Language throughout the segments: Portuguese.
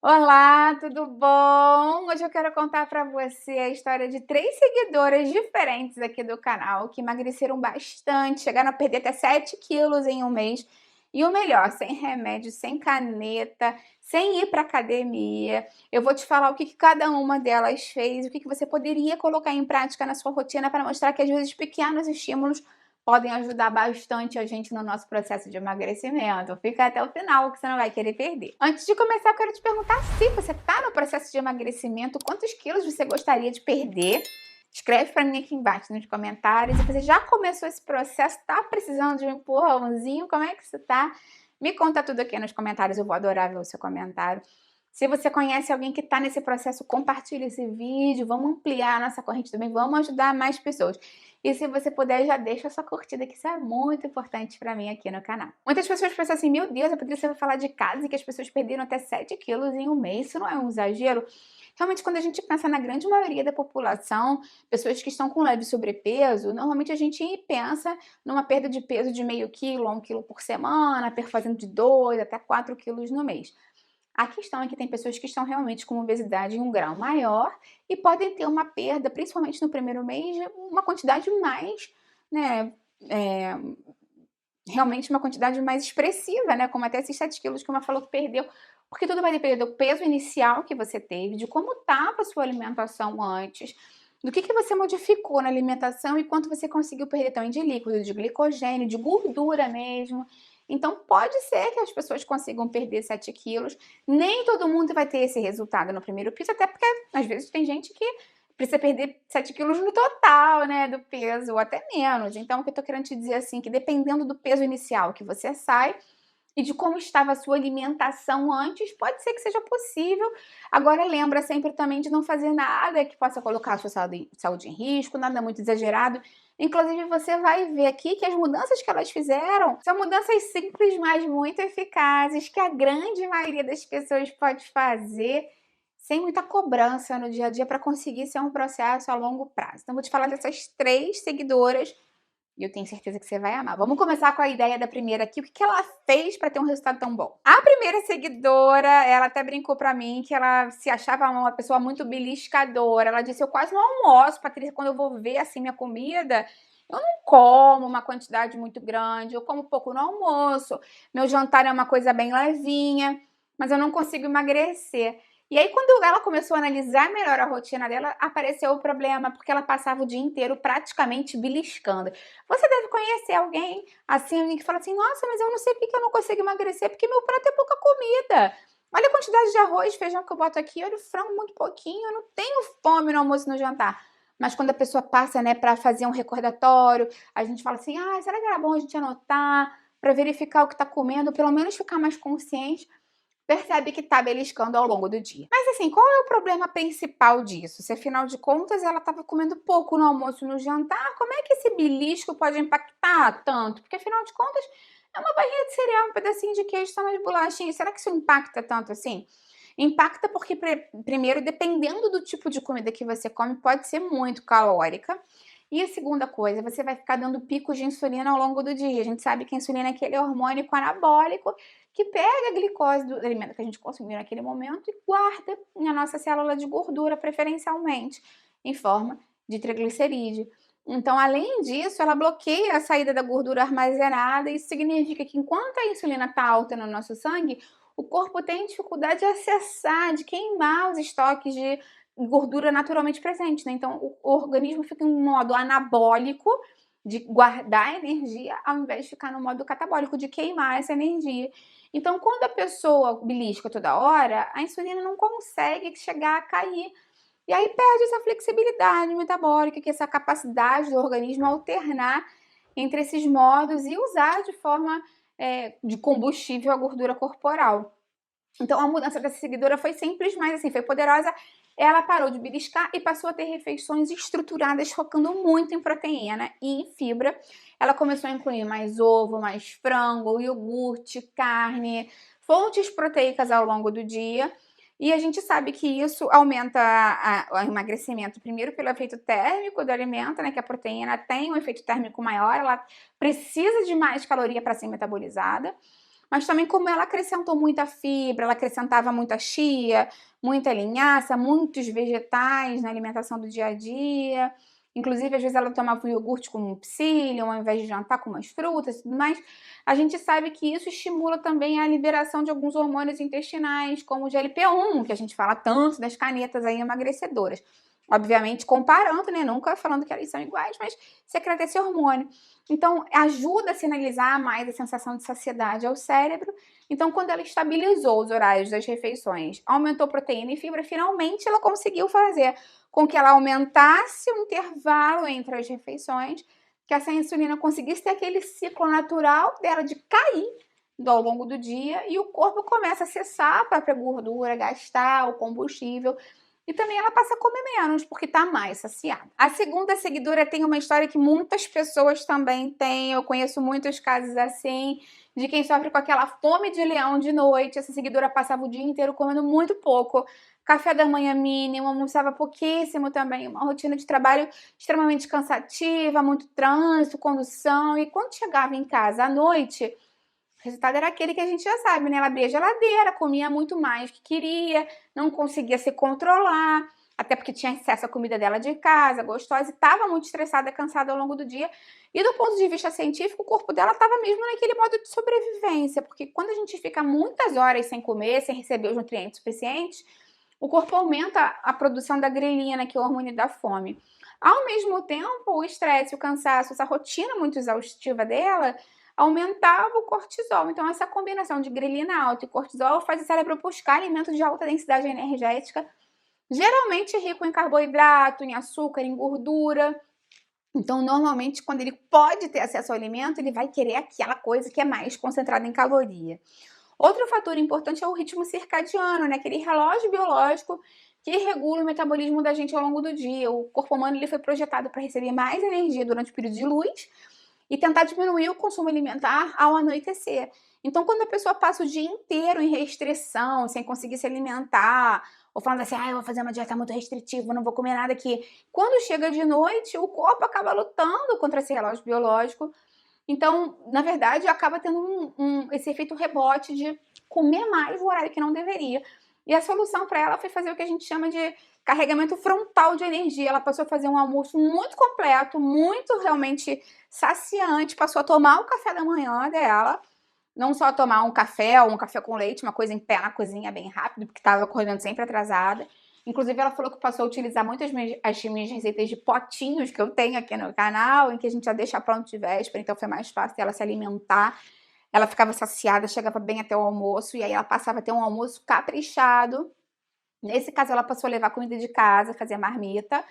Olá, tudo bom? Hoje eu quero contar para você a história de 3 seguidoras diferentes aqui do canal que emagreceram bastante, chegaram a perder até 7 quilos em um mês. E o melhor, sem remédio, sem caneta, sem ir para academia. Eu vou te falar o que cada uma delas fez, o que você poderia colocar em prática na sua rotina para mostrar que às vezes pequenos estímulos podem ajudar bastante a gente no nosso processo de emagrecimento. Fica até o final que você não vai querer perder. Antes de começar, eu quero te perguntar se você está no processo de emagrecimento, quantos quilos você gostaria de perder? Escreve para mim aqui embaixo nos comentários. Se você já começou esse processo, está precisando de um empurrãozinho, como é que você está? Me conta tudo aqui nos comentários, eu vou adorar ver o seu comentário. Se você conhece alguém que está nesse processo, compartilhe esse vídeo, vamos ampliar a nossa corrente também, vamos ajudar mais pessoas. E se você puder, já deixa a sua curtida, que isso é muito importante para mim aqui no canal. Muitas pessoas pensam assim, meu Deus, a Patrícia vai falar de casa e que as pessoas perderam até 7 quilos em um mês, isso não é um exagero? Realmente, quando a gente pensa na grande maioria da população, pessoas que estão com leve sobrepeso, normalmente a gente pensa numa perda de peso de meio quilo a 1 quilo por semana, perfazendo de 2 até 4 quilos no mês. A questão é que tem pessoas que estão realmente com obesidade em um grau maior e podem ter uma perda, principalmente no primeiro mês, de uma quantidade mais, né, realmente uma quantidade mais expressiva, né, como até esses 7 quilos que uma falou que perdeu, porque tudo vai depender do peso inicial que você teve, de como estava a sua alimentação antes, do que você modificou na alimentação e quanto você conseguiu perder também de líquido, de glicogênio, de gordura mesmo. Então, pode ser que as pessoas consigam perder 7 quilos. Nem todo mundo vai ter esse resultado no primeiro piso, até porque às vezes tem gente que precisa perder 7 quilos no total, né, do peso, ou até menos. Então, o que eu tô querendo te dizer assim, que dependendo do peso inicial que você sai, e de como estava a sua alimentação antes, pode ser que seja possível. Agora lembra sempre também de não fazer nada que possa colocar a sua saúde em risco, nada muito exagerado. Inclusive, você vai ver aqui que as mudanças que elas fizeram são mudanças simples, mas muito eficazes, que a grande maioria das pessoas pode fazer sem muita cobrança no dia a dia para conseguir ser um processo a longo prazo. Então, vou te falar dessas 3 seguidoras e eu tenho certeza que você vai amar. Vamos começar com a ideia da primeira aqui. O que ela fez para ter um resultado tão bom? A primeira seguidora, ela até brincou para mim que ela se achava uma pessoa muito beliscadora. Ela disse, eu quase não almoço, Patrícia, quando eu vou ver assim minha comida, eu não como uma quantidade muito grande, eu como pouco no almoço. Meu jantar é uma coisa bem levinha, mas eu não consigo emagrecer. E aí, quando ela começou a analisar melhor a rotina dela, apareceu o problema, porque ela passava o dia inteiro praticamente beliscando. Você deve conhecer alguém assim, alguém que fala assim, nossa, mas eu não sei por que eu não consigo emagrecer, porque meu prato é pouca comida. Olha a quantidade de arroz, feijão que eu boto aqui, olha o frango muito pouquinho, eu não tenho fome no almoço e no jantar. Mas quando a pessoa passa, né, para fazer um recordatório, a gente fala assim, ah, será que era bom a gente anotar, para verificar o que está comendo, pelo menos ficar mais consciente, percebe que está beliscando ao longo do dia. Mas assim, qual é o problema principal disso? Se afinal de contas ela estava comendo pouco no almoço e no jantar, como é que esse belisco pode impactar tanto? Porque afinal de contas é uma barrinha de cereal, um pedacinho de queijo, só mais bolachinha. Será que isso impacta tanto assim? Impacta porque, primeiro, dependendo do tipo de comida que você come, pode ser muito calórica. E a segunda coisa, você vai ficar dando picos de insulina ao longo do dia. A gente sabe que a insulina é aquele hormônio anabólico que pega a glicose do alimento que a gente consumiu naquele momento e guarda na nossa célula de gordura, preferencialmente, em forma de triglicerídeo. Então, além disso, ela bloqueia a saída da gordura armazenada. Isso significa que enquanto a insulina está alta no nosso sangue, o corpo tem dificuldade de acessar, de queimar os estoques de gordura naturalmente presentes, né? Então, o organismo fica em modo anabólico, de guardar energia, ao invés de ficar no modo catabólico, de queimar essa energia. Então, quando a pessoa belisca toda hora, a insulina não consegue chegar a cair. E aí perde essa flexibilidade metabólica, que é essa capacidade do organismo alternar entre esses modos e usar de forma de combustível a gordura corporal. Então, a mudança dessa seguidora foi simples, mas assim, foi poderosa. Ela parou de beliscar e passou a ter refeições estruturadas, focando muito em proteína e em fibra. Ela começou a incluir mais ovo, mais frango, iogurte, carne, fontes proteicas ao longo do dia. E a gente sabe que isso aumenta o emagrecimento, primeiro pelo efeito térmico do alimento, né? Que a proteína tem um efeito térmico maior, ela precisa de mais caloria para ser metabolizada. mas também como ela acrescentou muita fibra, ela acrescentava muita chia, muita linhaça, muitos vegetais na alimentação do dia a dia. Inclusive, às vezes ela tomava um iogurte com psyllium, ao invés de jantar com umas frutas e tudo mais. A gente sabe que isso estimula também a liberação de alguns hormônios intestinais, como o GLP-1, que a gente fala tanto das canetas aí emagrecedoras. Obviamente, comparando, né? Nunca falando que elas são iguais, mas secreta esse hormônio. Então, ajuda a sinalizar mais a sensação de saciedade ao cérebro. Então, quando ela estabilizou os horários das refeições, aumentou proteína e fibra, finalmente ela conseguiu fazer com que ela aumentasse o intervalo entre as refeições, que essa insulina conseguisse ter aquele ciclo natural dela de cair ao longo do dia e o corpo começa a acessar a própria gordura, gastar o combustível. E também ela passa a comer menos, porque tá mais saciada. A segunda seguidora tem uma história que muitas pessoas também têm. Eu conheço muitos casos assim, de quem sofre com aquela fome de leão de noite. Essa seguidora passava o dia inteiro comendo muito pouco. Café da manhã mínimo, almoçava pouquíssimo também. Uma rotina de trabalho extremamente cansativa, muito trânsito, condução. E quando chegava em casa à noite, o resultado era aquele que a gente já sabe, né? Ela abria a geladeira, comia muito mais do que queria, não conseguia se controlar, até porque tinha acesso à comida dela de casa, gostosa, e estava muito estressada, cansada ao longo do dia. E do ponto de vista científico, o corpo dela estava mesmo naquele modo de sobrevivência, porque quando a gente fica muitas horas sem comer, sem receber os nutrientes suficientes, o corpo aumenta a produção da grelina, que é o hormônio da fome. Ao mesmo tempo, o estresse, o cansaço, essa rotina muito exaustiva dela aumentava o cortisol. Então, essa combinação de grelina alta e cortisol faz o cérebro buscar alimentos de alta densidade energética, geralmente rico em carboidrato, em açúcar, em gordura. Então, normalmente, quando ele pode ter acesso ao alimento, ele vai querer aquela coisa que é mais concentrada em caloria. Outro fator importante é o ritmo circadiano, né? Aquele relógio biológico que regula o metabolismo da gente ao longo do dia. O corpo humano ele foi projetado para receber mais energia durante o período de luz e tentar diminuir o consumo alimentar ao anoitecer. Então, quando a pessoa passa o dia inteiro em restrição, sem conseguir se alimentar, ou falando assim, eu vou fazer uma dieta muito restritiva, não vou comer nada aqui. Quando chega de noite, o corpo acaba lutando contra esse relógio biológico. Então, na verdade, acaba tendo esse efeito rebote de comer mais no horário que não deveria. E a solução para ela foi fazer o que a gente chama de carregamento frontal de energia. Ela passou a fazer um almoço muito completo, muito realmente saciante, passou a tomar o café da manhã dela, não só tomar um café ou um café com leite, uma coisa em pé na cozinha bem rápido, porque estava acordando sempre atrasada. Inclusive, ela falou que passou a utilizar muitas as minhas receitas de potinhos que eu tenho aqui no canal, em que a gente já deixa pronto de véspera, então foi mais fácil ela se alimentar. Ela ficava saciada, chegava bem até o almoço, e aí ela passava a ter um almoço caprichado. Nesse caso, ela passou a levar comida de casa, fazer marmita.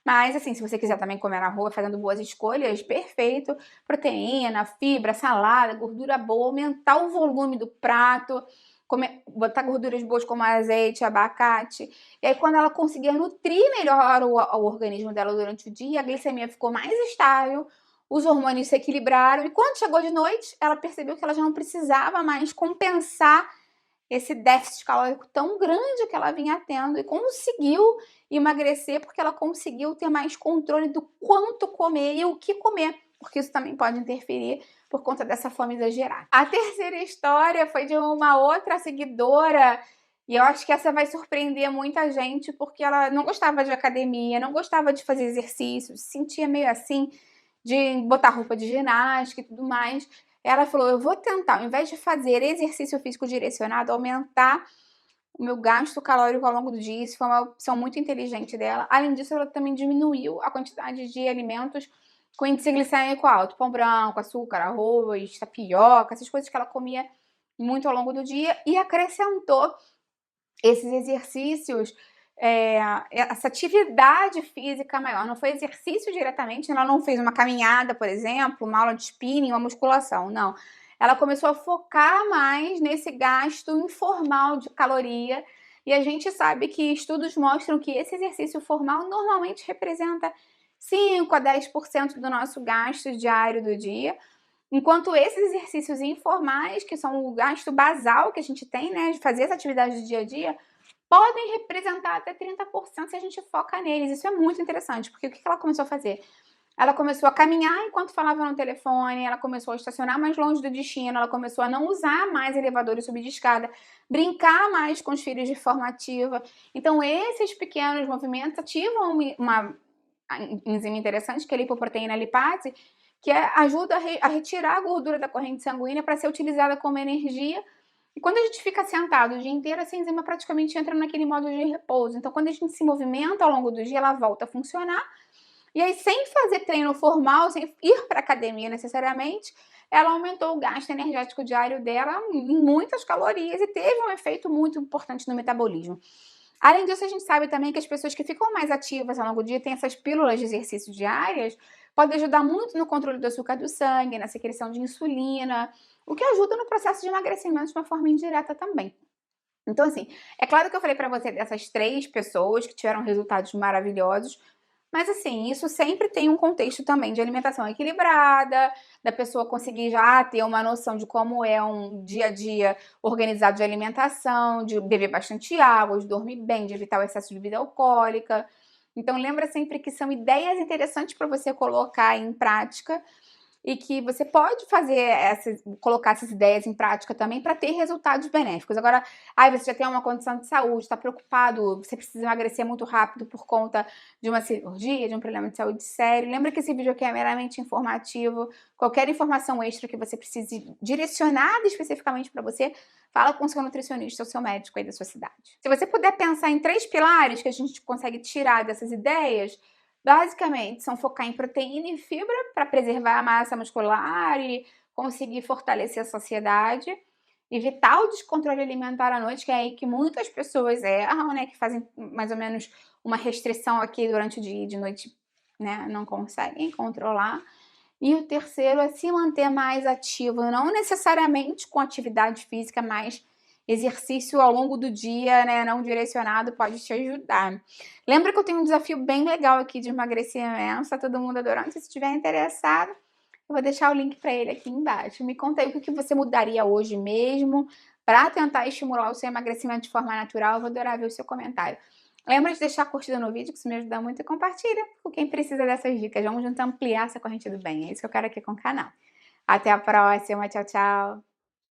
Mas, assim, se você quiser também comer na rua, fazendo boas escolhas, perfeito. Proteína, fibra, salada, gordura boa, aumentar o volume do prato, botar gorduras boas como azeite, abacate. E aí, quando ela conseguia nutrir melhor o organismo dela durante o dia, a glicemia ficou mais estável, os hormônios se equilibraram. E quando chegou de noite, ela percebeu que ela já não precisava mais compensar esse déficit calórico tão grande que ela vinha tendo e conseguiu emagrecer porque ela conseguiu ter mais controle do quanto comer e o que comer, porque isso também pode interferir por conta dessa fome exagerada. A terceira história foi de uma outra seguidora e eu acho que essa vai surpreender muita gente porque ela não gostava de academia, não gostava de fazer exercícios, se sentia meio assim de botar roupa de ginástica e tudo mais. Ela falou, eu vou tentar, ao invés de fazer exercício físico direcionado, aumentar o meu gasto calórico ao longo do dia. Isso foi uma opção muito inteligente dela. Além disso, ela também diminuiu a quantidade de alimentos com índice glicêmico alto. Pão branco, açúcar, arroz, tapioca, essas coisas que ela comia muito ao longo do dia. E acrescentou esses exercícios, essa atividade física maior. Não foi exercício diretamente, ela não fez uma caminhada, por exemplo, uma aula de spinning, uma musculação, não. Ela começou a focar mais nesse gasto informal de caloria e a gente sabe que estudos mostram que esse exercício formal normalmente representa 5 a 10% do nosso gasto diário do dia, enquanto esses exercícios informais, que são o gasto basal que a gente tem, né, de fazer essa atividade do dia a dia, podem representar até 30% se a gente foca neles. Isso é muito interessante, porque o que ela começou a fazer? Ela começou a caminhar enquanto falava no telefone, ela começou a estacionar mais longe do destino, ela começou a não usar mais elevador e subir de escada, brincar mais com os filhos de forma ativa. Então, esses pequenos movimentos ativam uma enzima interessante, que é a lipoproteína lipase, que ajuda a retirar a gordura da corrente sanguínea para ser utilizada como energia. E quando a gente fica sentado o dia inteiro, essa enzima praticamente entra naquele modo de repouso. Então, quando a gente se movimenta ao longo do dia, ela volta a funcionar. E aí, sem fazer treino formal, sem ir para academia necessariamente, ela aumentou o gasto energético diário dela em muitas calorias e teve um efeito muito importante no metabolismo. Além disso, a gente sabe também que as pessoas que ficam mais ativas ao longo do dia têm essas pílulas de exercício diárias, podem ajudar muito no controle do açúcar do sangue, na secreção de insulina, o que ajuda no processo de emagrecimento de uma forma indireta também. Então, assim, é claro que eu falei para você dessas 3 pessoas que tiveram resultados maravilhosos, mas assim, isso sempre tem um contexto também de alimentação equilibrada, da pessoa conseguir já ter uma noção de como é um dia a dia organizado de alimentação, de beber bastante água, de dormir bem, de evitar o excesso de bebida alcoólica. Então lembra sempre que são ideias interessantes para você colocar em prática e que você pode colocar essas ideias em prática também para ter resultados benéficos. Agora, você já tem uma condição de saúde, está preocupado, você precisa emagrecer muito rápido por conta de uma cirurgia, de um problema de saúde sério. Lembra que esse vídeo aqui é meramente informativo. Qualquer informação extra que você precise direcionada especificamente para você, fala com o seu nutricionista ou seu médico aí da sua cidade. Se você puder pensar em 3 pilares que a gente consegue tirar dessas ideias, basicamente, são focar em proteína e fibra para preservar a massa muscular e conseguir fortalecer a saciedade, evitar o descontrole alimentar à noite, que é aí que muitas pessoas erram, né, que fazem mais ou menos uma restrição aqui durante o dia e de noite, né, não conseguem controlar. E o terceiro é se manter mais ativo, não necessariamente com atividade física, mas exercício ao longo do dia, né, não direcionado, pode te ajudar. Lembra que eu tenho um desafio bem legal aqui de emagrecimento, tá todo mundo adorando. Se estiver interessado, eu vou deixar o link para ele aqui embaixo. Me conta aí o que você mudaria hoje mesmo para tentar estimular o seu emagrecimento de forma natural. Eu vou adorar ver o seu comentário. Lembra de deixar a curtida no vídeo, que isso me ajuda muito, e compartilha com quem precisa dessas dicas. Vamos juntos ampliar essa corrente do bem. É isso que eu quero aqui com o canal. Até a próxima. Tchau, tchau.